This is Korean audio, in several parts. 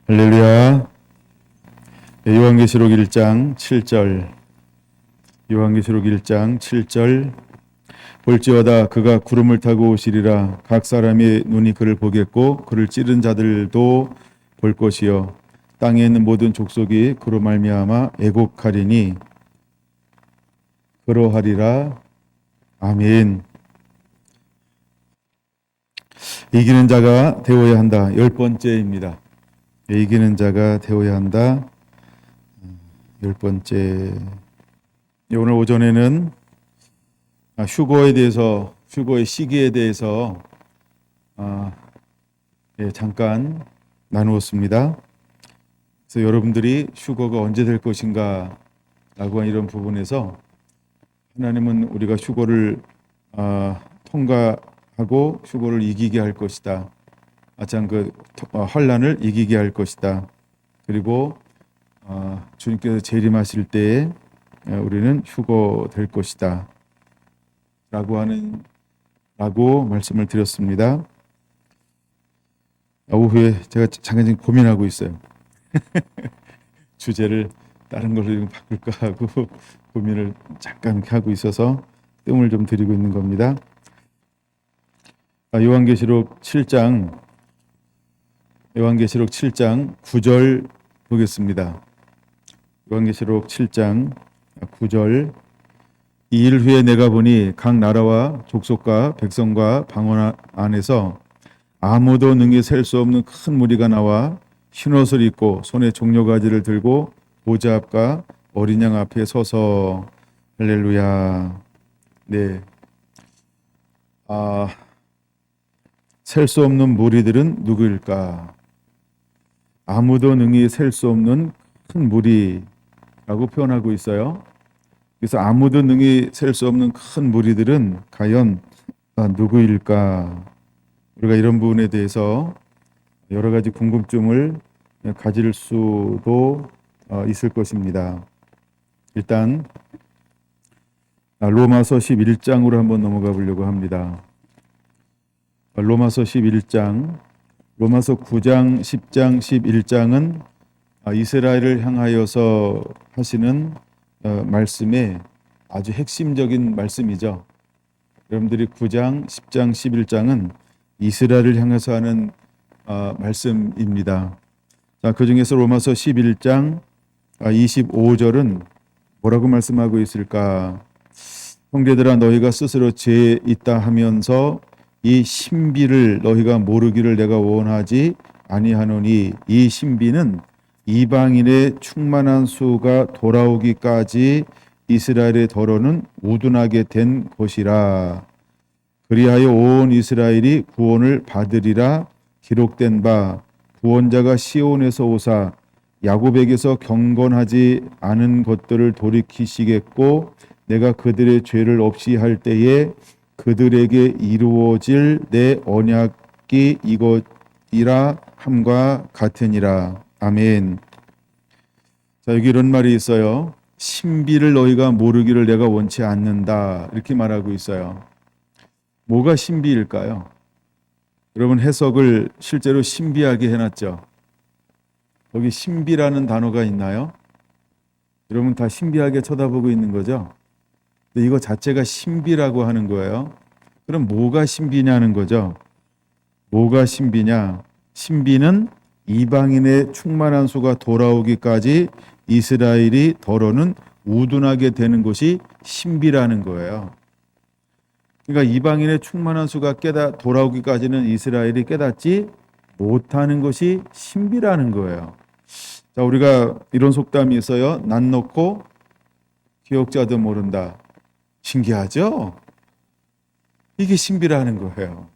할렐루야. 요한계시록 1장 7절. 요한계시록 1장 7절. 볼지어다 그가 구름을 타고 오시리라. 각 사람의 눈이 그를 보겠고 그를 찌른 자들도 볼 것이요 땅에 있는 모든 족속이 그로 말미암아 애곡하리니 그러하리라. 아멘. 이기는 자가 되어야 한다. 10번째입니다. 이기는 자가 되어야 한다. 10번째. 오늘 오전에는 휴거에 대해서, 휴거의 시기에 대해서 잠깐 나누었습니다. 그래서 여러분들이 휴거가 언제 될 것인가 라고 하는 이런 부분에서 하나님은 우리가 휴거를 통과하고 휴거를 이기게 할 것이다. 참 그 환난을 이기게 할 것이다. 그리고 주님께서 재림하실 때에 우리는 휴거될 것이다. 라고 말씀을 드렸습니다. 오후에 제가 잠깐 고민하고 있어요. 주제를 다른 걸로 바꿀까 하고 고민을 잠깐 하고 있어서 뜸을 좀 들이고 있는 겁니다. 요한계시록 7장 9절 보겠습니다. 요한계시록 7장 9절. 이 일 후에 내가 보니 각 나라와 족속과 백성과 방언 안에서 아무도 능히 셀 수 없는 큰 무리가 나와 흰옷을 입고 손에 종려가지를 들고 보좌 앞과 어린 양 앞에 서서. 할렐루야. 네. 셀 수 없는 무리들은 누구일까? 아무도 능히 셀 수 없는 큰 무리라고 표현하고 있어요. 그래서 아무도 능히 셀 수 없는 큰 무리들은 과연 누구일까? 우리가 이런 부분에 대해서 여러 가지 궁금증을 가질 수도 있을 것입니다. 일단 로마서 11장으로 한번 넘어가 보려고 합니다. 로마서 11장, 로마서 9장, 10장, 11장은 이스라엘을 향하여서 하시는 말씀의 아주 핵심적인 말씀이죠. 여러분들이 9장, 10장, 11장은 이스라엘을 향해서 하는 말씀입니다. 자, 그 중에서 로마서 11장 25절은 뭐라고 말씀하고 있을까? 형제들아 너희가 스스로 죄에 있다 하면서 이 신비를 너희가 모르기를 내가 원하지 아니하노니 이 신비는 이방인의 충만한 수가 돌아오기까지 이스라엘의 더러는 우둔하게 된 것이라. 그리하여 온 이스라엘이 구원을 받으리라. 기록된 바 구원자가 시온에서 오사 야곱에게서 경건하지 않은 것들을 돌이키시겠고 내가 그들의 죄를 없이 할 때에 그들에게 이루어질 내 언약이 이것이라 함과 같으니라. 아멘. 자, 여기 이런 말이 있어요. 신비를 너희가 모르기를 내가 원치 않는다. 이렇게 말하고 있어요. 뭐가 신비일까요? 여러분 해석을 실제로 신비하게 해놨죠. 거기 신비라는 단어가 있나요? 여러분 다 신비하게 쳐다보고 있는 거죠? 근데 이거 자체가 신비라고 하는 거예요. 그럼 뭐가 신비냐는 거죠. 뭐가 신비냐? 신비는 이방인의 충만한 수가 돌아오기까지 이스라엘이 더러는 우둔하게 되는 것이 신비라는 거예요. 그러니까 이방인의 충만한 수가 돌아오기까지는 이스라엘이 깨닫지 못하는 것이 신비라는 거예요. 자, 우리가 이런 속담이 있어요. 난 놓고 기억자도 모른다. 신기하죠? 이게 신비라는 거예요.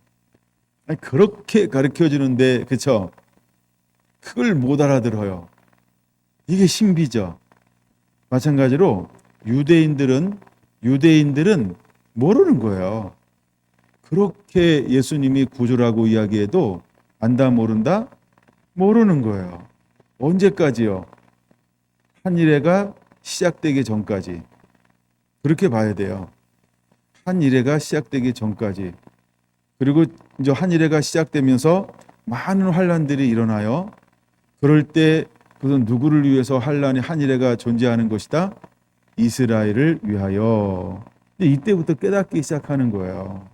아니, 그렇게 가르쳐 주는데, 그쵸? 그걸 못 알아들어요. 이게 신비죠. 마찬가지로 유대인들은 모르는 거예요. 그렇게 예수님이 구주라고 이야기해도 안다 모른다? 모르는 거예요. 언제까지요? 한 일회가 시작되기 전까지. 그렇게 봐야 돼요. 한 일회가 시작되기 전까지. 그리고 이제 한 일회가 시작되면서 많은 환란들이 일어나요. 그럴 때 그것은 누구를 위해서 환란이 한일해가 존재하는 것이다? 이스라엘을 위하여. 근데 이때부터 깨닫기 시작하는 거예요.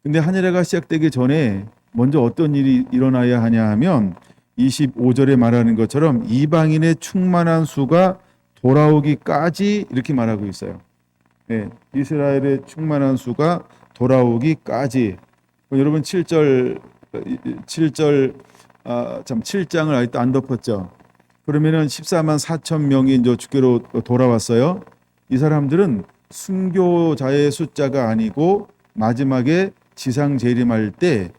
근데 한일해가 시작되기 전에 먼저 어떤 일이 일어나야 하냐 하면 25절에 말하는 것처럼 이방인의 충만한 수가 돌아오기까지 이렇게 말하고 있어요. 네, 이스라엘의 충만한 수가 돌아오기까지. 여러분 7절 7장을 아직도 안 덮었죠. 그러면은 14만 4천 명이 이제 주께로 돌아왔어요. 이 사람들은 순교자의 숫자가 아니고 마지막에 지상 재림할 때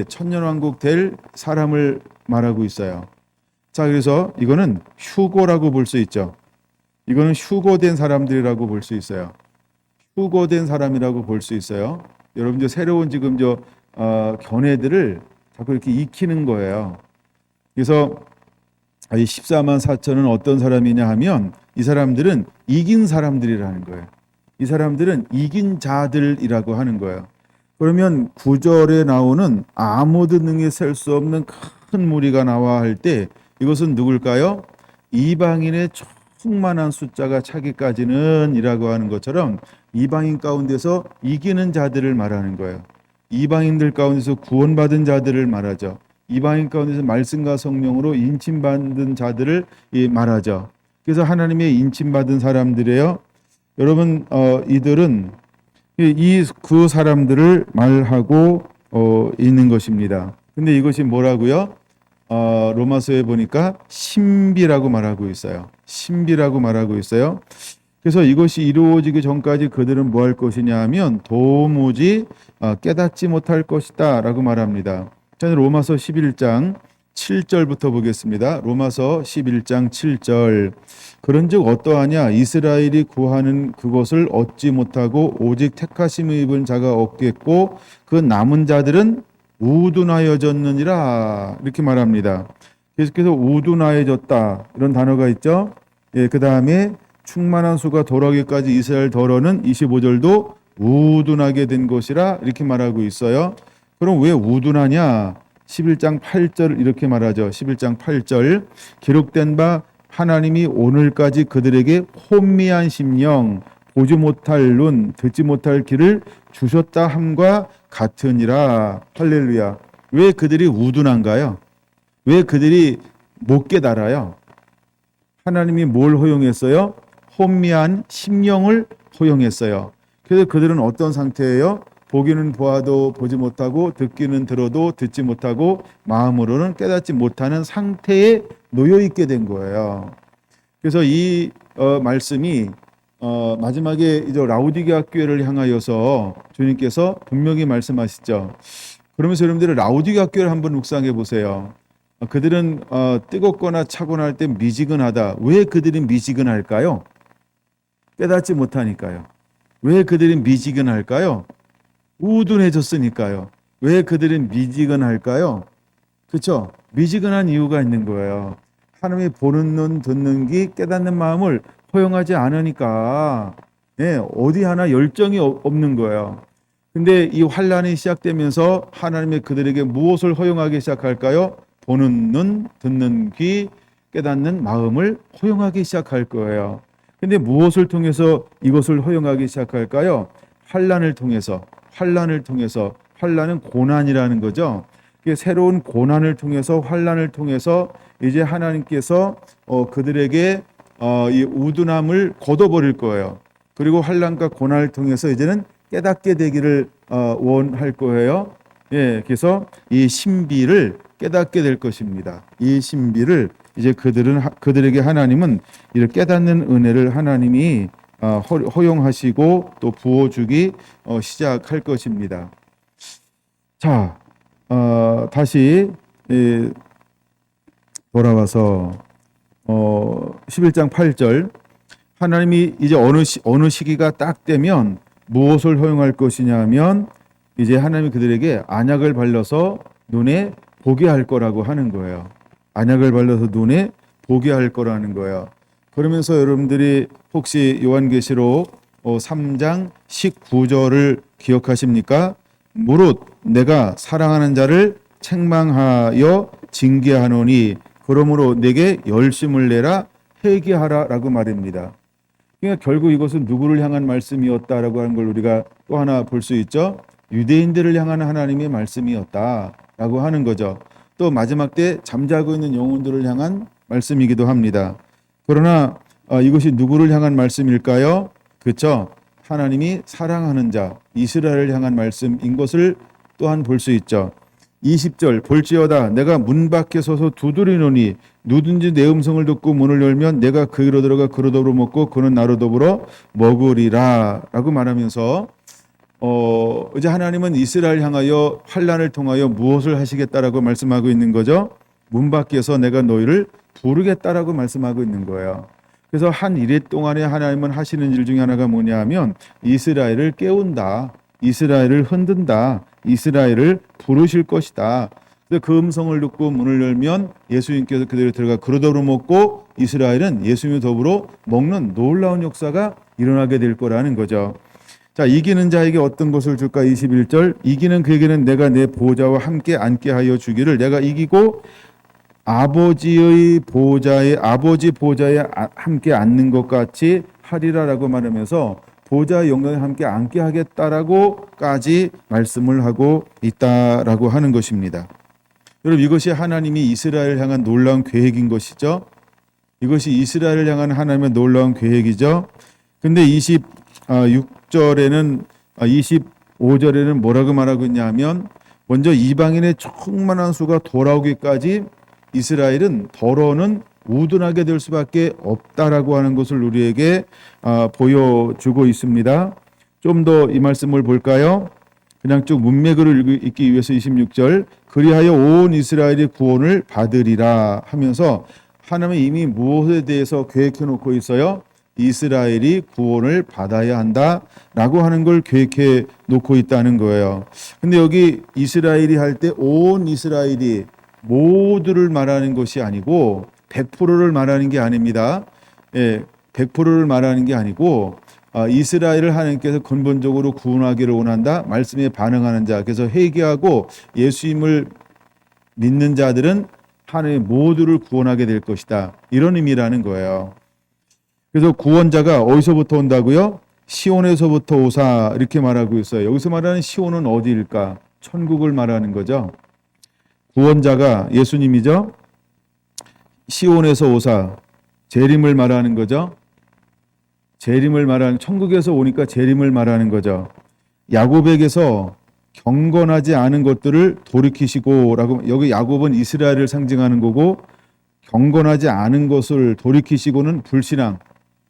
천년왕국 될 사람을 말하고 있어요. 자, 그래서 이거는 휴고라고 볼 수 있죠. 이거는 휴고된 사람들이라고 볼 수 있어요. 휴고된 사람이라고 볼 수 있어요. 여러분 이제 새로운 지금 견해들을 자꾸 이렇게 익히는 거예요. 그래서 이 14만 4천은 어떤 사람이냐 하면 이 사람들은 이긴 사람들이라는 거예요. 이 사람들은 이긴 자들이라고 하는 거예요. 그러면 9절에 나오는 아무도 능히 셀 수 없는 큰 무리가 나와 할 때 이것은 누굴까요? 이방인의 충만한 숫자가 차기까지는 이라고 하는 것처럼 이방인 가운데서 이기는 자들을 말하는 거예요. 이방인들 가운데서 구원받은 자들을 말하죠. 이방인 가운데서 말씀과 성령으로 인침받은 자들을 말하죠. 그래서 하나님의 인침받은 사람들이에요. 여러분 이들은 그 사람들을 말하고 있는 것입니다. 근데 이것이 뭐라고요? 로마서에 보니까 신비라고 말하고 있어요. 신비라고 말하고 있어요. 그래서 이것이 이루어지기 전까지 그들은 뭐 할 것이냐 하면 도무지 깨닫지 못할 것이다 라고 말합니다. 저는 로마서 11장 7절부터 보겠습니다. 로마서 11장 7절. 그런즉 어떠하냐 이스라엘이 구하는 그것을 얻지 못하고 오직 택하심을 입은 자가 얻겠고 그 남은 자들은 우둔하여졌느니라 이렇게 말합니다. 계속해서 우둔하여졌다 이런 단어가 있죠. 그 다음에 충만한 수가 돌아오기까지 이스라엘 더러는 25절도 우둔하게 된 것이라 이렇게 말하고 있어요. 그럼 왜 우둔하냐? 11장 8절 이렇게 말하죠. 11장 8절 기록된 바 하나님이 오늘까지 그들에게 혼미한 심령 보지 못할 눈 듣지 못할 귀를 주셨다 함과 같으니라. 할렐루야. 왜 그들이 우둔한가요? 왜 그들이 못 깨달아요? 하나님이 뭘 허용했어요? 혼미한 심령을 허용했어요. 그래서 그들은 어떤 상태예요? 보기는 보아도 보지 못하고 듣기는 들어도 듣지 못하고 마음으로는 깨닫지 못하는 상태에 놓여 있게 된 거예요. 그래서 이 말씀이 마지막에 이제 라우디게아 교회를 향하여서 주님께서 분명히 말씀하시죠. 그러면서 여러분들 라우디게아 교회를 한번 묵상해 보세요. 그들은 뜨겁거나 차고날 때 미지근하다. 왜 그들이 미지근할까요? 깨닫지 못하니까요. 왜 그들이 미지근할까요? 우둔해졌으니까요. 왜 그들이 미지근할까요? 그렇죠? 미지근한 이유가 있는 거예요. 하나님이 보는 눈, 듣는 귀, 깨닫는 마음을 허용하지 않으니까 어디 하나 열정이 없는 거예요. 근데 이 환란이 시작되면서 하나님이 그들에게 무엇을 허용하기 시작할까요? 보는 눈, 듣는 귀, 깨닫는 마음을 허용하기 시작할 거예요. 근데 무엇을 통해서 이것을 허용하기 시작할까요? 환란을 통해서. 환란은 고난이라는 거죠. 새로운 고난을 통해서 환란을 통해서 이제 하나님께서 그들에게 이 우둔함을 걷어버릴 거예요. 그리고 환란과 고난을 통해서 이제는 깨닫게 되기를 원할 거예요. 그래서 이 신비를 깨닫게 될 것입니다. 이 신비를 이제 그들에게 하나님은 이를 깨닫는 은혜를 하나님이 허용하시고 또 부어주기 시작할 것입니다. 자, 다시 돌아와서 11장 8절 하나님이 이제 어느 시기가 딱 되면 무엇을 허용할 것이냐 하면 이제 하나님이 그들에게 안약을 발라서 눈에 보게 할 거라고 하는 거예요. 안약을 발라서 눈에 보게 할 거라는 거예요. 그러면서 여러분들이 혹시 요한계시록 3장 19절을 기억하십니까? 무릇 내가 사랑하는 자를 책망하여 징계하노니 그러므로 내게 열심을 내라 회개하라라고 말입니다. 그러니까 결국 이것은 누구를 향한 말씀이었다라고 하는 걸 우리가 또 하나 볼 수 있죠. 유대인들을 향한 하나님의 말씀이었다라고 하는 거죠. 또 마지막 때 잠자고 있는 영혼들을 향한 말씀이기도 합니다. 그러나 이것이 누구를 향한 말씀일까요? 그렇죠. 하나님이 사랑하는 자 이스라엘을 향한 말씀인 것을 또한 볼 수 있죠. 20절 볼지어다 내가 문 밖에 서서 두드리노니 누든지 내 음성을 듣고 문을 열면 내가 그로 들어가 그로 더불어 먹고 그는 나로 더불어 먹으리라 라고 말하면서 이제 하나님은 이스라엘 향하여 환난을 통하여 무엇을 하시겠다라고 말씀하고 있는 거죠. 문 밖에서 내가 너희를 부르겠다라고 말씀하고 있는 거예요. 그래서 한 이래 동안에 하나님은 하시는 일 중에 하나가 뭐냐 하면 이스라엘을 깨운다. 이스라엘을 흔든다. 이스라엘을 부르실 것이다. 그 음성을 듣고 문을 열면 예수님께서 그대로 들어가 그로 더불어 먹고 이스라엘은 예수님과 더불어 먹는 놀라운 역사가 일어나게 될 거라는 거죠. 자, 이기는 자에게 어떤 것을 줄까? 21절 이기는 그에게는 내가 내 보좌와 함께 앉게 하여 주기를 내가 이기고 아버지 보좌에 함께 앉는 것 같이 하리라라고 말하면서 보좌의 영광에 함께 앉게 하겠다라고까지 말씀을 하고 있다라고 하는 것입니다. 여러분 이것이 하나님이 이스라엘을 향한 놀라운 계획인 것이죠. 이것이 이스라엘을 향한 하나님의 놀라운 계획이죠. 근데 26절에는 25절에는 뭐라고 말하고 있냐면 먼저 이방인의 충만한 수가 돌아오기까지 이스라엘은 더러는 우둔하게 될 수밖에 없다라고 하는 것을 우리에게 보여주고 있습니다. 좀 더 이 말씀을 볼까요? 그냥 쭉 문맥으로 읽기 위해서 26절 그리하여 온 이스라엘이 구원을 받으리라 하면서 하나님은 이미 무엇에 대해서 계획해 놓고 있어요? 이스라엘이 구원을 받아야 한다라고 하는 걸 계획해 놓고 있다는 거예요. 근데 여기 이스라엘이 할 때 온 이스라엘이 모두를 말하는 것이 아니고 100%를 말하는 게 아닙니다. 100%를 말하는 게 아니고 이스라엘을 하나님께서 근본적으로 구원하기를 원한다. 말씀에 반응하는 자. 그래서 회개하고 예수님을 믿는 자들은 하나님 모두를 구원하게 될 것이다. 이런 의미라는 거예요. 그래서 구원자가 어디서부터 온다고요? 시온에서부터 오사 이렇게 말하고 있어요. 여기서 말하는 시온은 어디일까? 천국을 말하는 거죠. 구원자가 예수님이죠. 시온에서 오사 재림을 말하는 거죠. 재림을 말하는 천국에서 오니까 재림을 말하는 거죠. 야곱에게서 경건하지 않은 것들을 돌이키시고라고 여기 야곱은 이스라엘을 상징하는 거고 경건하지 않은 것을 돌이키시고는 불신앙을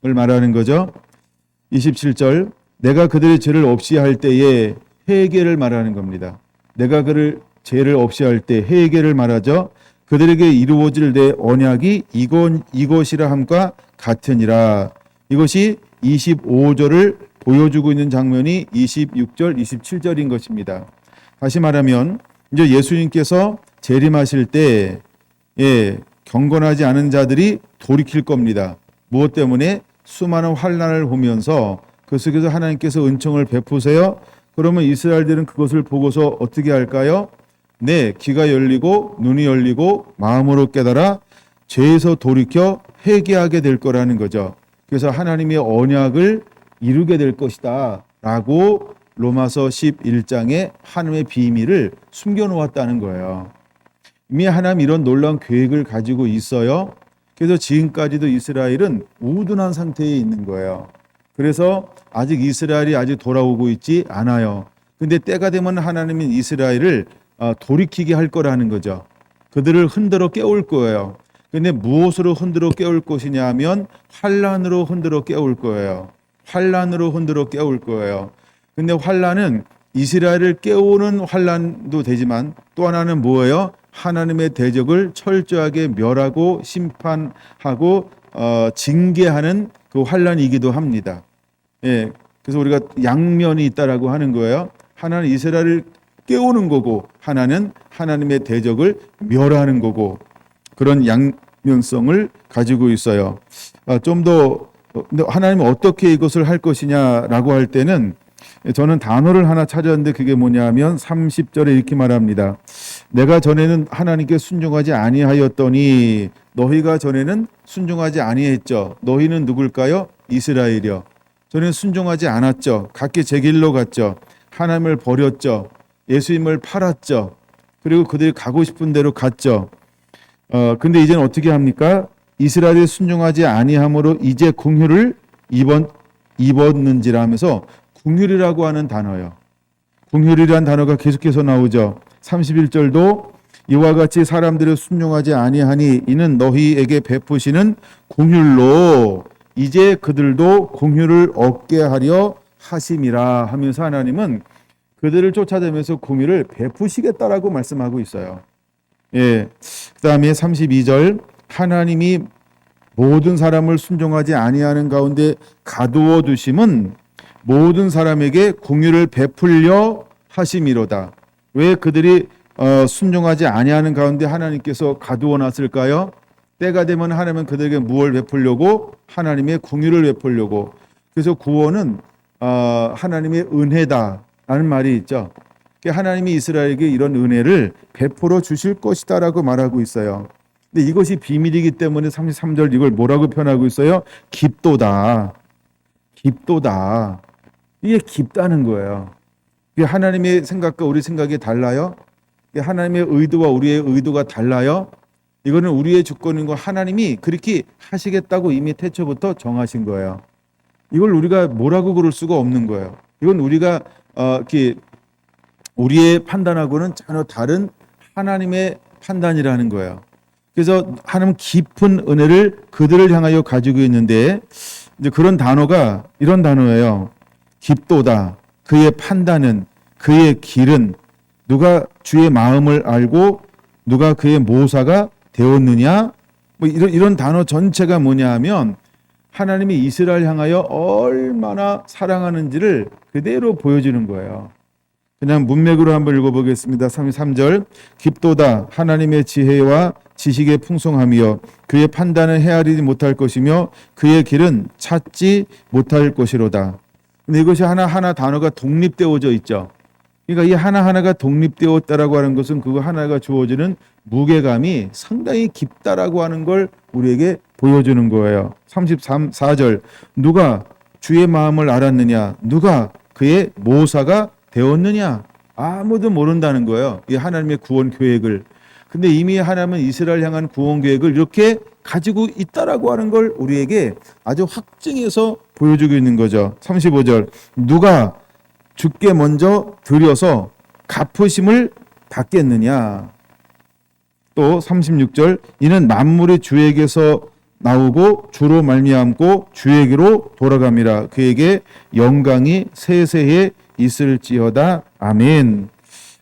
말하는 거죠. 27절 내가 그들의 죄를 없이 할 때에 회개를 말하는 겁니다. 내가 그를 죄를 없이 할 때 회개를 말하죠. 그들에게 이루어질 내 언약이 이것이라 함과 같으니라. 이것이 25절을 보여주고 있는 장면이 26절, 27절인 것입니다. 다시 말하면 이제 예수님께서 재림하실 때 경건하지 않은 자들이 돌이킬 겁니다. 무엇 때문에? 수많은 환난을 보면서 그 속에서 하나님께서 은총을 베푸세요. 그러면 이스라엘들은 그것을 보고서 어떻게 할까요? 네, 귀가 열리고 눈이 열리고 마음으로 깨달아 죄에서 돌이켜 회개하게 될 거라는 거죠. 그래서 하나님의 언약을 이루게 될 것이다 라고 로마서 11장에 하나님의 비밀을 숨겨놓았다는 거예요. 이미 하나님 이런 놀라운 계획을 가지고 있어요. 그래서 지금까지도 이스라엘은 우둔한 상태에 있는 거예요. 그래서 아직 이스라엘이 아직 돌아오고 있지 않아요. 근데 때가 되면 하나님은 이스라엘을 돌이키게 할 거라는 거죠. 그들을 흔들어 깨울 거예요. 근데 무엇으로 흔들어 깨울 것이냐 하면 환난으로 흔들어 깨울 거예요. 환난으로 흔들어 깨울 거예요. 근데 환난은 이스라엘을 깨우는 환난도 되지만 또 하나는 뭐예요? 하나님의 대적을 철저하게 멸하고 심판하고 징계하는 그 환난이기도 합니다. 예, 그래서 우리가 양면이 있다라고 하는 거예요. 하나는 이스라엘을 깨우는 거고 하나는 하나님의 대적을 멸하는 거고 그런 양면성을 가지고 있어요. 좀 더 하나님은 어떻게 이것을 할 것이냐라고 할 때는 저는 단어를 하나 찾았는데 그게 뭐냐면 30절에 이렇게 말합니다. 내가 전에는 하나님께 순종하지 아니하였더니 너희가 전에는 순종하지 아니했죠. 너희는 누굴까요? 이스라엘이요. 전에는 순종하지 않았죠. 각기 제 길로 갔죠. 하나님을 버렸죠. 예수님을 팔았죠. 그리고 그들이 가고 싶은 대로 갔죠. 근데 이제는 어떻게 합니까? 이스라엘에 순종하지 아니함으로 이제 궁휼을 입었는지라 하면서 궁휼이라고 하는 단어요. 궁휼이라는 단어가 계속해서 나오죠. 31절도 이와 같이 사람들을 순종하지 아니하니 이는 너희에게 베푸시는 궁휼로 이제 그들도 궁휼을 얻게 하려 하심이라 하면서 하나님은 그들을 쫓아다니면서 궁휼을 베푸시겠다라고 말씀하고 있어요. 예. 그다음에 32절 하나님이 모든 사람을 순종하지 아니하는 가운데 가두어 두심은 모든 사람에게 궁휼을 베풀려 하심이로다. 왜 그들이 순종하지 아니하는 가운데 하나님께서 가두어 놨을까요? 때가 되면 하나님은 그들에게 무엇을 베풀려고? 하나님의 궁휼을 베풀려고. 그래서 구원은 하나님의 은혜다라는 말이 있죠. 하나님이 이스라엘에게 이런 은혜를 베풀어 주실 것이다라고 말하고 있어요. 근데 이것이 비밀이기 때문에 33절 이걸 뭐라고 표현하고 있어요? 깊도다. 깊도다. 이게 깊다는 거예요. 이게 하나님의 생각과 우리 생각이 달라요? 이게 하나님의 의도와 우리의 의도가 달라요? 이거는 우리의 주권인 거 하나님이 그렇게 하시겠다고 이미 태초부터 정하신 거예요. 이걸 우리가 뭐라고 그럴 수가 없는 거예요. 이건 우리가 이렇게 우리의 판단하고는 전혀 다른 하나님의 판단이라는 거예요. 그래서 하나님 깊은 은혜를 그들을 향하여 가지고 있는데 이제 그런 단어가 이런 단어예요. 깊도다. 그의 판단은 그의 길은 누가 주의 마음을 알고 누가 그의 모사가 되었느냐? 뭐 이런 단어 전체가 뭐냐 하면 하나님이 이스라엘 향하여 얼마나 사랑하는지를 그대로 보여주는 거예요. 그냥 문맥으로 한번 읽어보겠습니다. 33절 깊도다 하나님의 지혜와 지식의 풍성함이여 그의 판단은 헤아리지 못할 것이며 그의 길은 찾지 못할 것이로다. 근데 이것이 하나하나 단어가 독립되어져 있죠. 그러니까 이 하나하나가 독립되었다라고 하는 것은 그거 하나가 주어지는 무게감이 상당히 깊다라고 하는 걸 우리에게 보여주는 거예요. 34절 누가 주의 마음을 알았느냐 누가 그의 모사가 되었느냐 아무도 모른다는 거예요. 이 하나님의 구원 계획을. 근데 이미 하나님은 이스라엘 향한 구원 계획을 이렇게 가지고 있다라고 하는 걸 우리에게 아주 확증해서 보여주고 있는 거죠. 35절 누가 주께 먼저 드려서 갚으심을 받겠느냐. 또 36절 이는 만물이 주에게서 나오고 주로 말미암고 주에게로 돌아갑니다. 그에게 영광이 세세에 있을지어다. 아멘.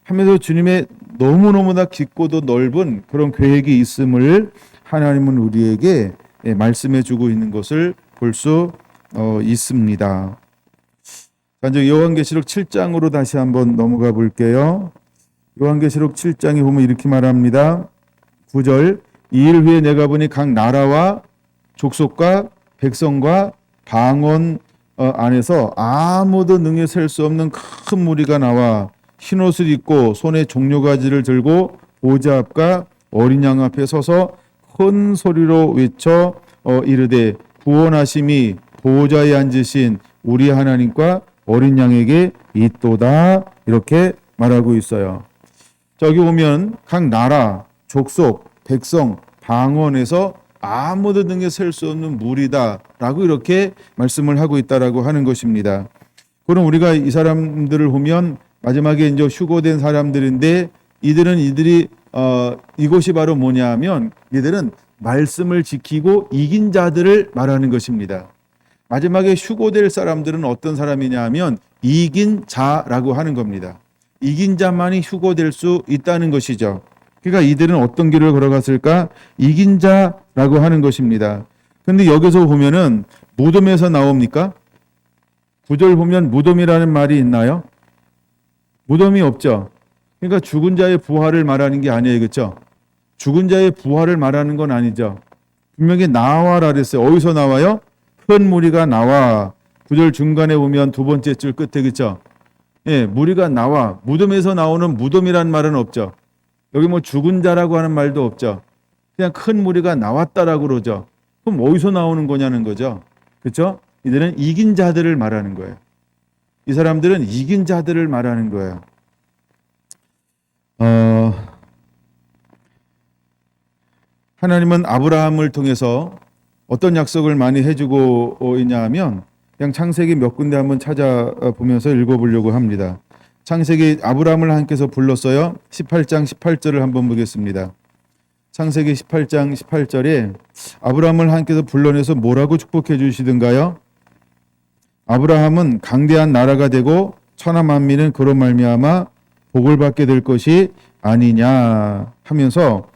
하면서 주님의 너무너무나 깊고도 넓은 그런 계획이 있음을 하나님은 우리에게 말씀해 주고 있는 것을 볼 수 있습니다. 이제 요한계시록 7장으로 다시 한번 넘어가 볼게요. 요한계시록 7장에 보면 이렇게 말합니다. 9절 이 일 후에 내가 보니 각 나라와 족속과 백성과 방언 안에서 아무도 능히 셀 수 없는 큰 무리가 나와 흰옷을 입고 손에 종려가지를 들고 보좌 앞과 어린 양 앞에 서서 큰 소리로 외쳐 이르되 구원하심이 보좌에 앉으신 우리 하나님과 어린 양에게 있도다 이렇게 말하고 있어요. 저기 보면 각 나라, 족속, 백성, 방언에서 아무도 능히 셀 수 없는 무리다라고 이렇게 말씀을 하고 있다라고 하는 것입니다. 그럼 우리가 이 사람들을 보면 마지막에 이제 휴거된 사람들인데 이들이 이것이 바로 뭐냐하면 이들은 말씀을 지키고 이긴 자들을 말하는 것입니다. 마지막에 휴거될 사람들은 어떤 사람이냐 하면 이긴 자라고 하는 겁니다. 이긴 자만이 휴거될 수 있다는 것이죠. 그러니까 이들은 어떤 길을 걸어갔을까? 이긴 자라고 하는 것입니다. 그런데 여기서 보면은 무덤에서 나옵니까? 9절 보면 무덤이라는 말이 있나요? 무덤이 없죠. 그러니까 죽은 자의 부활을 말하는 게 아니에요. 그렇죠? 죽은 자의 부활을 말하는 건 아니죠. 분명히 나와라 그랬어요. 어디서 나와요? 큰 무리가 나와 구절 중간에 보면 두 번째 줄 끝에 그죠? 예, 무리가 나와. 무덤에서 나오는 무덤이란 말은 없죠. 여기 뭐 죽은 자라고 하는 말도 없죠. 그냥 큰 무리가 나왔다라고 그러죠. 그럼 어디서 나오는 거냐는 거죠. 그렇죠? 이들은 이긴 자들을 말하는 거예요. 이 사람들은 이긴 자들을 말하는 거예요. 하나님은 아브라함을 통해서 어떤 약속을 많이 해주고 있냐 하면 그냥 창세기 몇 군데 한번 찾아보면서 읽어보려고 합니다. 창세기 아브라함을 하나님께서 불렀어요. 18장 18절을 한번 보겠습니다. 창세기 18장 18절에 아브라함을 하나님께서 불러내서 뭐라고 축복해 주시던가요? 아브라함은 강대한 나라가 되고 천하 만민은 그로 말미암아 복을 받게 될 것이 아니냐 하면서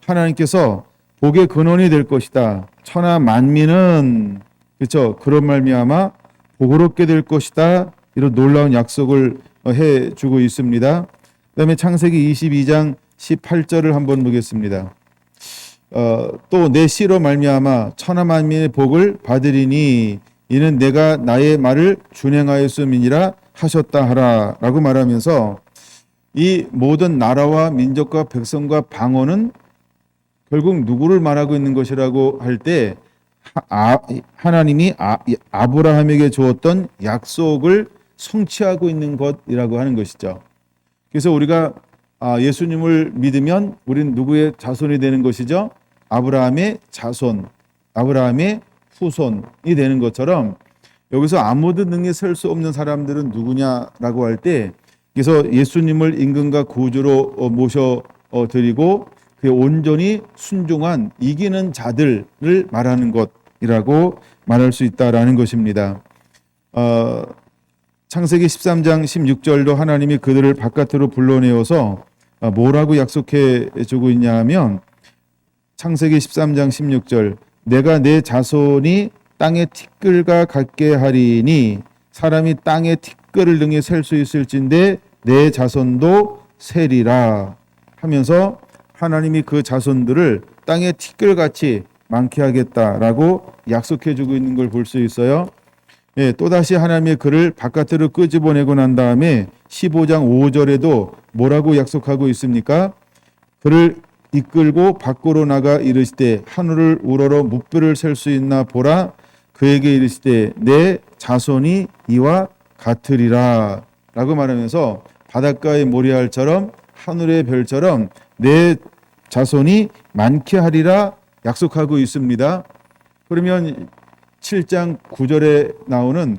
하나님께서 복의 근원이 될 것이다. 천하 만민은 그렇죠. 그런 말미암아 복을 얻게 될 것이다. 이런 놀라운 약속을 해주고 있습니다. 그다음에 창세기 22장 18절을 한번 보겠습니다. 또 내 씨로 말미암아 천하 만민의 복을 받으리니 이는 내가 나의 말을 준행하였음이니라 하셨다 하라라고 말하면서 이 모든 나라와 민족과 백성과 방언은 결국 누구를 말하고 있는 것이라고 할 때 하나님이 아브라함에게 주었던 약속을 성취하고 있는 것이라고 하는 것이죠. 그래서 우리가 예수님을 믿으면 우리는 누구의 자손이 되는 것이죠? 아브라함의 자손, 아브라함의 후손이 되는 것처럼 여기서 아무도 능히 설 수 없는 사람들은 누구냐라고 할 때 그래서 예수님을 임금과 구주로 모셔드리고 그 온전히 순종한 이기는 자들을 말하는 것이라고 말할 수 있다라는 것입니다. 창세기 13장 16절도 하나님이 그들을 바깥으로 불러내어서 뭐라고 약속해 주고 있냐 하면 창세기 13장 16절 내가 내 자손이 땅의 티끌과 같게 하리니 사람이 땅의 티끌을 등에 셀 수 있을진데 내 자손도 세리라 하면서 하나님이 그 자손들을 땅의 티끌같이 많게 하겠다라고 약속해 주고 있는 걸 볼 수 있어요. 예, 또다시 하나님의 그를 바깥으로 끄집어내고 난 다음에 15장 5절에도 뭐라고 약속하고 있습니까? 그를 이끌고 밖으로 나가 이르시되 하늘을 우러러 무뼈를 셀 수 있나 보라 그에게 이르시되 내 자손이 이와 같으리라 라고 말하면서 바닷가의 모래알처럼 하늘의 별처럼 내 자손이 많게 하리라 약속하고 있습니다. 그러면 7장 9절에 나오는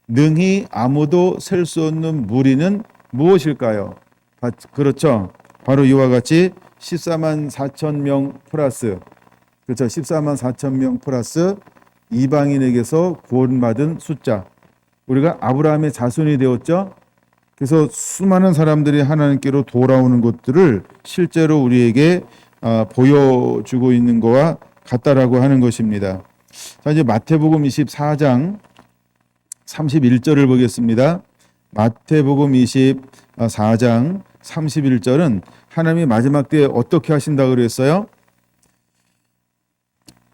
능히 아무도 셀 수 없는 무리는 무엇일까요? 그렇죠. 바로 이와 같이 14만 4천 명 플러스 그렇죠. 14만 4천 명 플러스 이방인에게서 구원받은 숫자. 우리가 아브라함의 자손이 되었죠. 그래서 수많은 사람들이 하나님께로 돌아오는 것들을 실제로 우리에게 보여주고 있는 것과 같다라고 하는 것입니다. 자, 이제 마태복음 24장 31절을 보겠습니다. 마태복음 24장 31절은 하나님이 마지막 때에 어떻게 하신다고 그랬어요?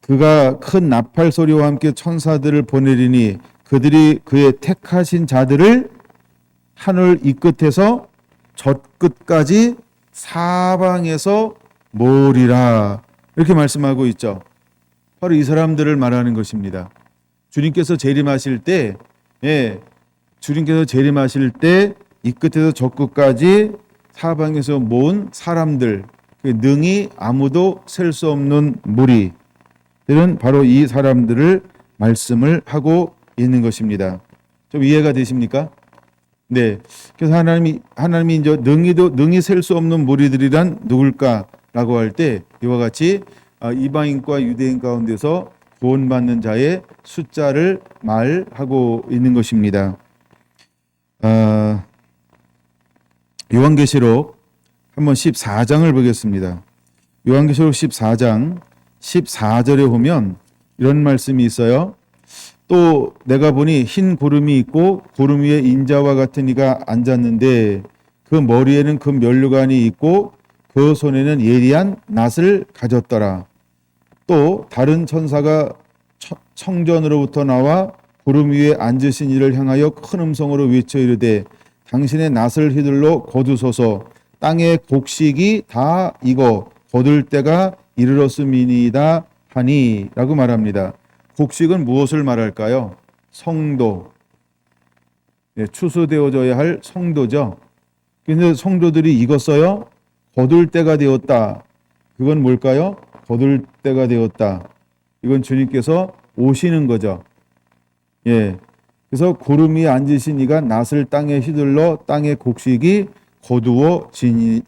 그가 큰 나팔 소리와 함께 천사들을 보내리니 그들이 그의 택하신 자들을 하늘 이 끝에서 저 끝까지 사방에서 모으리라 이렇게 말씀하고 있죠. 바로 이 사람들을 말하는 것입니다. 주님께서 재림하실 때, 주님께서 재림하실 때 이 끝에서 저 끝까지 사방에서 모은 사람들, 능히 아무도 셀 수 없는 무리들은 바로 이 사람들을 말씀을 하고 있는 것입니다. 좀 이해가 되십니까? 네. 그래서 하나님이 이제 능히 셀 수 없는 무리들이란 누굴까라고 할 때 이와 같이 이방인과 유대인 가운데서 구원받는 자의 숫자를 말하고 있는 것입니다. 요한계시록 한번 14장을 보겠습니다. 요한계시록 14장 14절에 보면 이런 말씀이 있어요. 또 내가 보니 흰 구름이 있고 구름 위에 인자와 같은 이가 앉았는데 그 머리에는 금 면류관이 있고 그 손에는 예리한 낫을 가졌더라. 또 다른 천사가 청전으로부터 나와 구름 위에 앉으신 이를 향하여 큰 음성으로 외쳐 이르되 당신의 낫을 휘둘러 거두소서. 땅의 곡식이 다 익어 거둘 때가 이르렀음이니이다 하니 라고 말합니다. 곡식은 무엇을 말할까요? 성도. 추수되어져야 할 성도죠. 그런데 성도들이 익었어요. 거둘 때가 되었다. 그건 뭘까요? 거둘 때가 되었다. 이건 주님께서 오시는 거죠. 예. 그래서 구름 위에 앉으신 이가 낫을 땅에 휘둘러 땅의 곡식이 거두어지니라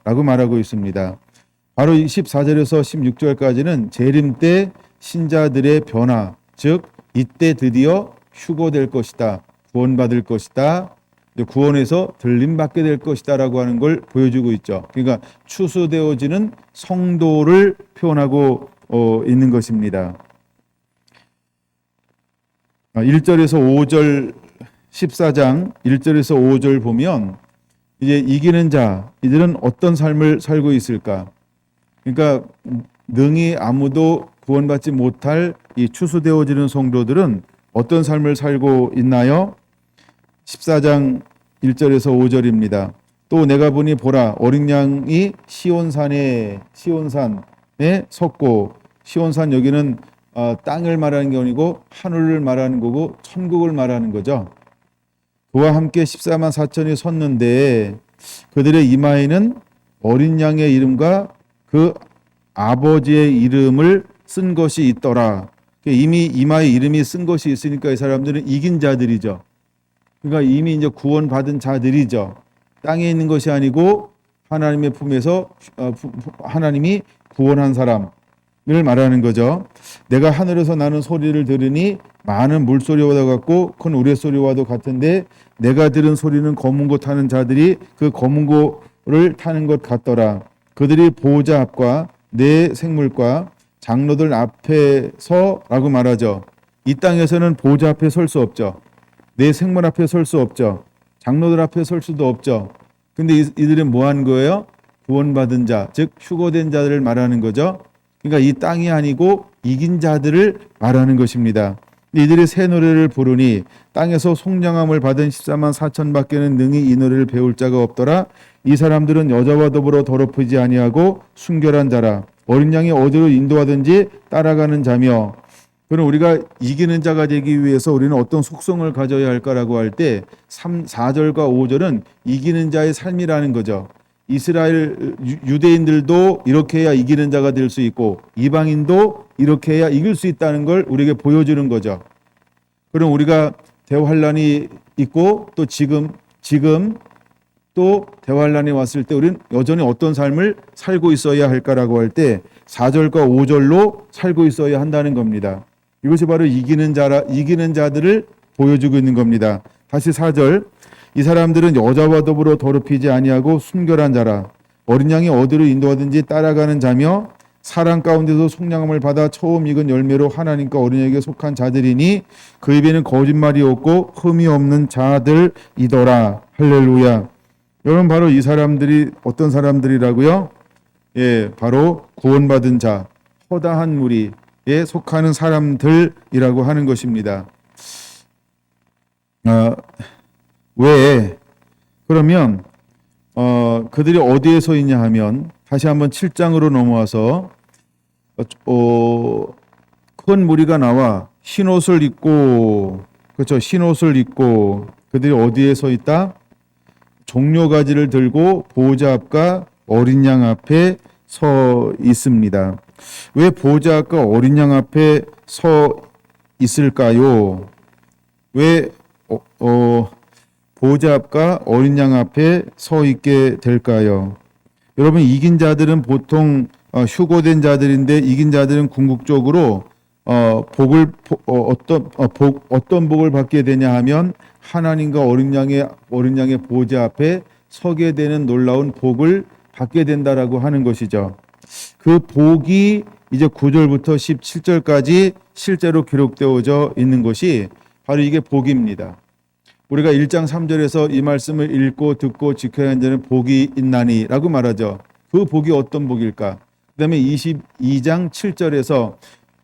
라고 말하고 있습니다. 바로 14절에서 16절까지는 재림 때 신자들의 변화, 즉 이때 드디어 휴거될 것이다. 구원받을 것이다. 구원에서 들림받게 될 것이다 라고 하는 걸 보여주고 있죠. 그러니까 추수되어지는 성도를 표현하고 있는 것입니다. 1절에서 5절 14장 1절에서 5절 보면 이제 이기는 자, 이들은 어떤 삶을 살고 있을까? 그러니까 능히 아무도 구원받지 못할 이 추수되어지는 성도들은 어떤 삶을 살고 있나요? 14장 1절에서 5절입니다. 또 내가 보니 보라 어린 양이 시온산에 섰고, 시온산 여기는 땅을 말하는 게 아니고 하늘을 말하는 거고 천국을 말하는 거죠. 그와 함께 14만 4천이 섰는데 그들의 이마에는 어린 양의 이름과 그 아버지의 이름을 쓴 것이 있더라. 이미 이마에 이름이 쓴 것이 있으니까 이 사람들은 이긴 자들이죠. 그러니까 이미 이제 구원받은 자들이죠. 땅에 있는 것이 아니고 하나님의 품에서 하나님이 구원한 사람을 말하는 거죠. 내가 하늘에서 나는 소리를 들으니 많은 물소리와 같고 큰 우레소리와도 같은데 내가 들은 소리는 검은 고 타는 자들이 그 검은 고를 타는 것 같더라. 그들이 보호자 앞과 네 생물과 장로들 앞에서라고 말하죠. 이 땅에서는 보호자 앞에 설 수 없죠. 네 생물 앞에 설 수 없죠. 장로들 앞에 설 수도 없죠. 근데 이들은 뭐 한 거예요? 구원받은 자, 즉 휴거된 자들을 말하는 거죠. 그러니까 이 땅이 아니고 이긴 자들을 말하는 것입니다. 이들이 새 노래를 부르니 땅에서 속량함을 받은 14만 4천 밖에는 능히 이 노래를 배울 자가 없더라. 이 사람들은 여자와 더불어 더럽히지 아니하고 순결한 자라. 어린 양이 어디로 인도하든지 따라가는 자며. 그럼 우리가 이기는 자가 되기 위해서 우리는 어떤 속성을 가져야 할까라고 할 때 4절과 5절은 이기는 자의 삶이라는 거죠. 이스라엘 유대인들도 이렇게 해야 이기는 자가 될 수 있고 이방인도 이렇게 해야 이길 수 있다는 걸 우리에게 보여주는 거죠. 그럼 우리가 대환란이 있고 또 지금 또 대환란이 왔을 때 우리는 여전히 어떤 삶을 살고 있어야 할까라고 할 때 4절과 5절로 살고 있어야 한다는 겁니다. 이것이 바로 이기는 자들을 보여주고 있는 겁니다. 다시 4절. 이 사람들은 여자와 더불어 더럽히지 아니하고 순결한 자라. 어린 양이 어디로 인도하든지 따라가는 자며 사랑 가운데서 속량함을 받아 처음 익은 열매로 하나님과 어린이에게 속한 자들이니 그 입에는 거짓말이 없고 흠이 없는 자들이더라. 할렐루야. 여러분 바로 이 사람들이 어떤 사람들이라고요? 예, 바로 구원받은 자, 허다한 무리에 속하는 사람들이라고 하는 것입니다. 왜? 그러면 그들이 어디에 서 있냐 하면 다시 한번 7장으로 넘어와서 큰 무리가 나와 흰옷을 입고 그렇죠. 흰옷을 입고 그들이 어디에 서 있다? 종려가지를 들고 보호자 앞과 어린 양 앞에 서 있습니다. 왜 보호자 앞과 어린 양 앞에 서 있을까요? 왜 보호자 앞과 어린 양 앞에 서 있게 될까요? 여러분 이긴 자들은 보통 휴거된 자들인데 이긴 자들은 궁극적으로 어떤 복을 받게 되냐 하면 하나님과 어린 양의 보호자 앞에 서게 되는 놀라운 복을 받게 된다라고 하는 것이죠. 그 복이 이제 9절부터 17절까지 실제로 기록되어져 있는 것이 바로 이게 복입니다. 우리가 1장 3절에서 이 말씀을 읽고 듣고 지켜야 하는 자는 복이 있나니라고 말하죠. 그 복이 어떤 복일까? 그다음에 22장 7절에서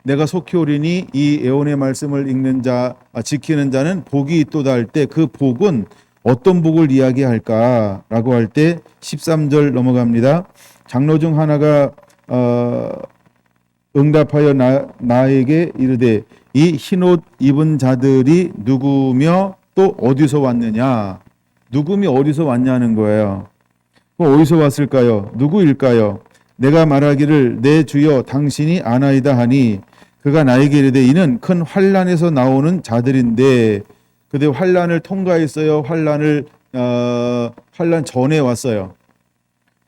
내가 속히 오리니 이 예언의 말씀을 읽는 자, 지키는 자는 복이 있도다 할 때 그 복은 어떤 복을 이야기할까라고 할 때 13절 넘어갑니다. 장로 중 하나가 응답하여 나에게 이르되 이 흰옷 입은 자들이 누구며 또 어디서 왔느냐. 누구미 어디서 왔냐는 거예요. 어디서 왔을까요? 누구일까요? 내가 말하기를 내 주여 당신이 아나이다 하니 그가 나에게 이르되 이는 큰 환난에서 나오는 자들인데 그때 환난을 통과했어요. 환난 전에 왔어요.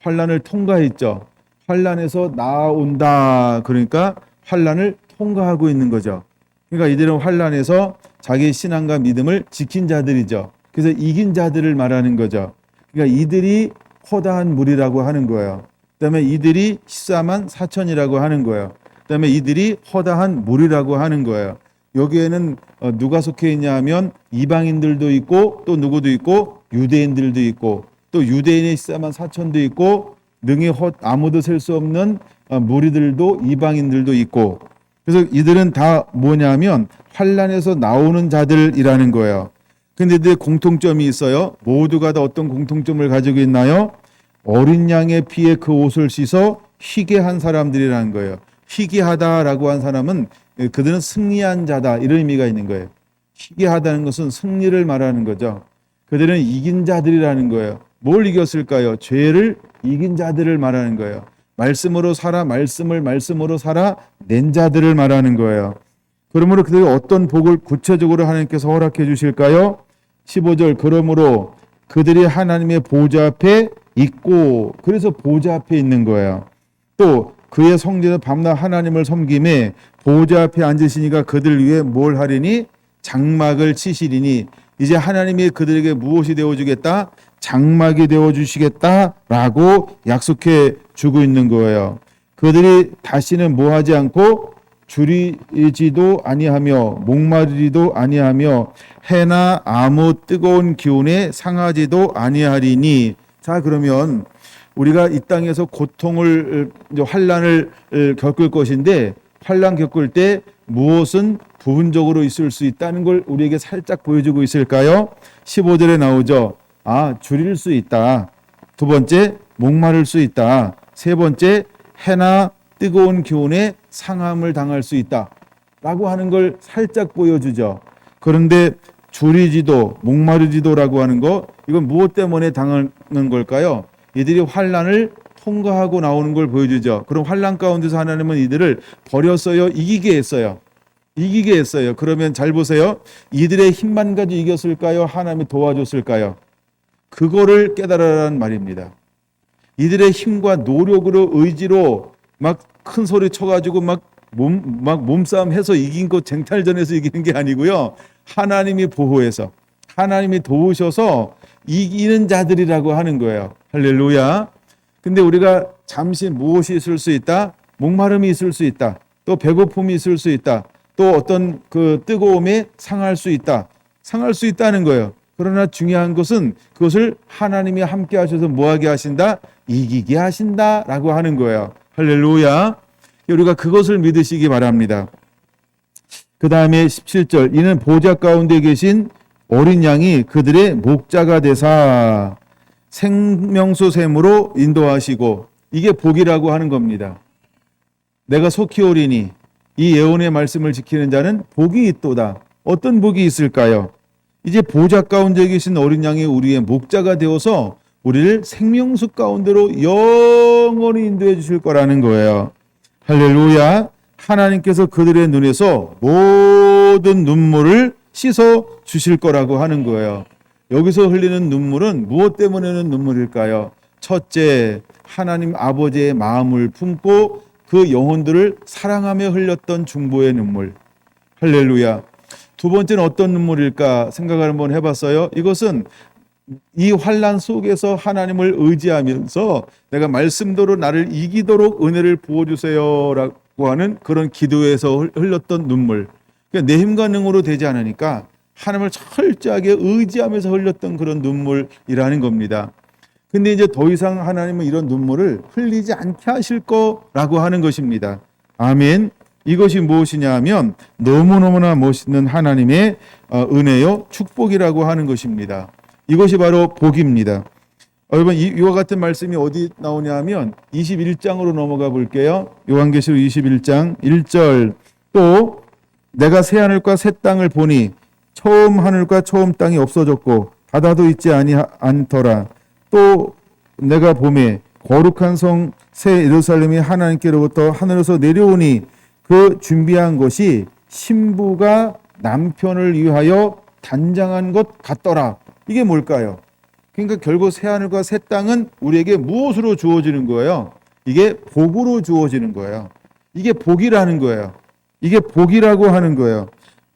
환난을 통과했죠. 환난에서 나온다. 그러니까 환난을 통과하고 있는 거죠. 그러니까 이들은 환난에서 자기 신앙과 믿음을 지킨 자들이죠. 그래서 이긴 자들을 말하는 거죠. 그러니까 이들이 허다한 무리라고 하는 거예요. 그다음에 이들이 14만 4천이라고 하는 거예요. 그다음에 이들이 허다한 무리라고 하는 거예요. 여기에는 누가 속해 있냐 하면 이방인들도 있고 또 누구도 있고 유대인들도 있고 또 유대인의 14만 4천도 있고 능히 아무도 셀 수 없는 무리들도 이방인들도 있고 그래서 이들은 다 뭐냐면 환난에서 나오는 자들이라는 거예요. 근데 이들 공통점이 있어요. 모두가 다 어떤 공통점을 가지고 있나요? 어린 양의 피에 그 옷을 씻어 희게 한 사람들이라는 거예요. 희게 하다라고 한 사람은 그들은 승리한 자다 이런 의미가 있는 거예요. 희게 하다는 것은 승리를 말하는 거죠. 그들은 이긴 자들이라는 거예요. 뭘 이겼을까요? 죄를 이긴 자들을 말하는 거예요. 말씀으로 살아 말씀으로 살아 낸 자들을 말하는 거예요. 그러므로 그들이 어떤 복을 구체적으로 하나님께서 허락해 주실까요? 15절 그러므로 그들이 하나님의 보좌 앞에 있고 그래서 보좌 앞에 있는 거예요. 또 그의 성전에서 밤낮 하나님을 섬김에 보좌 앞에 앉으시니까 그들 위해 뭘 하리니 장막을 치시리니 이제 하나님이 그들에게 무엇이 되어주겠다? 장막이 되어주시겠다라고 약속해 주고 있는 거예요. 그들이 다시는 뭐하지 않고 줄이지도 아니하며 목마르지도 아니하며 해나 아무 뜨거운 기운에 상하지도 아니하리니. 자, 그러면 우리가 이 땅에서 고통을 환난을 겪을 것인데 환난 겪을 때 무엇은 부분적으로 있을 수 있다는 걸 우리에게 살짝 보여주고 있을까요? 15절에 나오죠. 줄일 수 있다. 두 번째, 목마를 수 있다. 세 번째, 해나 뜨거운 기운에 상함을 당할 수 있다. 라고 하는 걸 살짝 보여주죠. 그런데 줄이지도 목마르지도라고 하는 거 이건 무엇 때문에 당하는 걸까요? 이들이 환난을 통과하고 나오는 걸 보여주죠. 그럼 환난 가운데서 하나님은 이들을 버렸어요? 이기게 했어요? 이기게 했어요. 그러면 잘 보세요. 이들의 힘만 가지고 이겼을까요? 하나님이 도와줬을까요? 그거를 깨달으라는 말입니다. 이들의 힘과 노력으로 의지로 막 큰 소리 쳐가지고 막 몸싸움 해서 이긴 거 쟁탈전에서 이기는 게 아니고요. 하나님이 보호해서 하나님이 도우셔서 이기는 자들이라고 하는 거예요. 할렐루야. 근데 우리가 잠시 무엇이 있을 수 있다? 목마름이 있을 수 있다. 또 배고픔이 있을 수 있다. 또 어떤 그 뜨거움에 상할 수 있다. 상할 수 있다는 거예요. 그러나 중요한 것은 그것을 하나님이 함께 하셔서 뭐하게 하신다? 이기게 하신다라고 하는 거예요. 할렐루야. 우리가 그것을 믿으시기 바랍니다. 그 다음에 17절 이는 보좌 가운데 계신 어린 양이 그들의 목자가 되사 생명수 샘으로 인도하시고 이게 복이라고 하는 겁니다. 내가 속히 오리니 이 예언의 말씀을 지키는 자는 복이 있도다. 어떤 복이 있을까요? 이제 보좌 가운데 계신 어린 양이 우리의 목자가 되어서 우리를 생명수 가운데로 영원히 인도해 주실 거라는 거예요. 할렐루야. 하나님께서 그들의 눈에서 모든 눈물을 씻어 주실 거라고 하는 거예요. 여기서 흘리는 눈물은 무엇 때문에 는 눈물일까요? 첫째, 하나님 아버지의 마음을 품고 그 영혼들을 사랑하며 흘렸던 중보의 눈물. 할렐루야. 두 번째는 어떤 눈물일까 생각을 한번 해봤어요. 이것은 이 환난 속에서 하나님을 의지하면서 내가 말씀대로 나를 이기도록 은혜를 부어주세요라고 하는 그런 기도에서 흘렸던 눈물. 그러니까 내 힘과 능으로 되지 않으니까 하나님을 철저하게 의지하면서 흘렸던 그런 눈물이라는 겁니다. 근데 이제 더 이상 하나님은 이런 눈물을 흘리지 않게 하실 거라고 하는 것입니다. 아멘. 이것이 무엇이냐 하면 너무너무나 멋있는 하나님의 은혜요 축복이라고 하는 것입니다. 이것이 바로 복입니다. 여러분 이와 같은 말씀이 어디 나오냐 하면 21장으로 넘어가 볼게요. 요한계시록 21장 1절 또 내가 새 하늘과 새 땅을 보니 처음 하늘과 처음 땅이 없어졌고 바다도 있지 않더라. 또 내가 보매 거룩한 성 새 예루살렘이 하나님께로부터 하늘에서 내려오니 그 준비한 것이 신부가 남편을 위하여 단장한 것 같더라. 이게 뭘까요? 그러니까 결국 새 하늘과 새 땅은 우리에게 무엇으로 주어지는 거예요? 이게 복으로 주어지는 거예요. 이게 복이라는 거예요. 이게 복이라고 하는 거예요.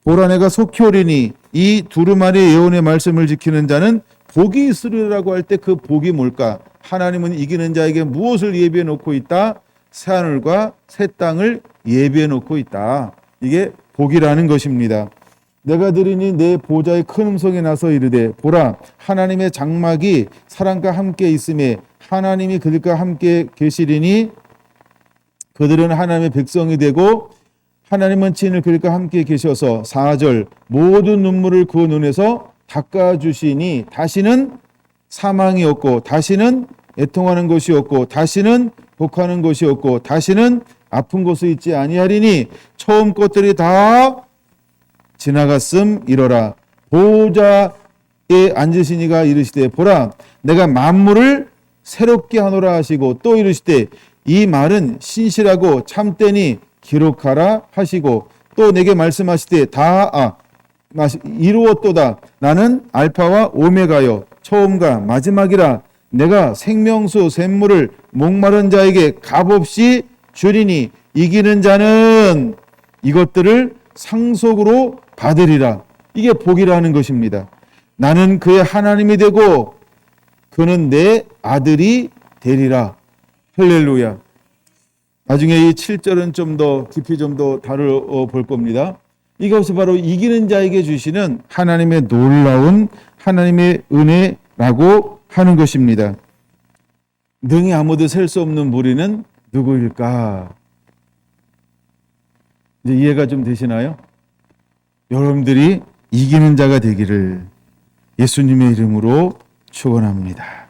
보라 내가 속히 오리니 이 두루마리 예언의 말씀을 지키는 자는 복이 있으리라고 할 때 그 복이 뭘까? 하나님은 이기는 자에게 무엇을 예비해 놓고 있다? 새 하늘과 새 땅을 예비해 놓고 있다. 이게 복이라는 것입니다. 내가 들으니 내 보좌의 큰 음성이 나서 이르되 보라 하나님의 장막이 사람과 함께 있음에 하나님이 그들과 함께 계시리니 그들은 하나님의 백성이 되고 하나님은 친히 그들과 함께 계셔서 4절 모든 눈물을 그 눈에서 닦아주시니 다시는 사망이 없고 다시는 애통하는 것이 없고 다시는 복하는 것이 없고 다시는 아픈 것이 있지 아니하리니 처음 것들이 다 지나갔음 이러라. 보호자에 앉으신 이가 이르시되 보라 내가 만물을 새롭게 하노라 하시고 또 이르시되 이 말은 신실하고 참되니 기록하라 하시고 또 내게 말씀하시되 다 이루었도다. 나는 알파와 오메가요 처음과 마지막이라. 내가 생명수 샘물을 목마른 자에게 값없이 주리니 이기는 자는 이것들을 상속으로 받으리라. 이게 복이라는 것입니다. 나는 그의 하나님이 되고 그는 내 아들이 되리라. 할렐루야. 나중에 이 7절은 좀 더 깊이 좀 더 다뤄볼 겁니다. 이것이 바로 이기는 자에게 주시는 하나님의 놀라운 하나님의 은혜라고 하는 것입니다. 능히 아무도 셀 수 없는 무리는 누구일까? 이제 이해가 좀 되시나요? 여러분들이 이기는 자가 되기를 예수님의 이름으로 축원합니다.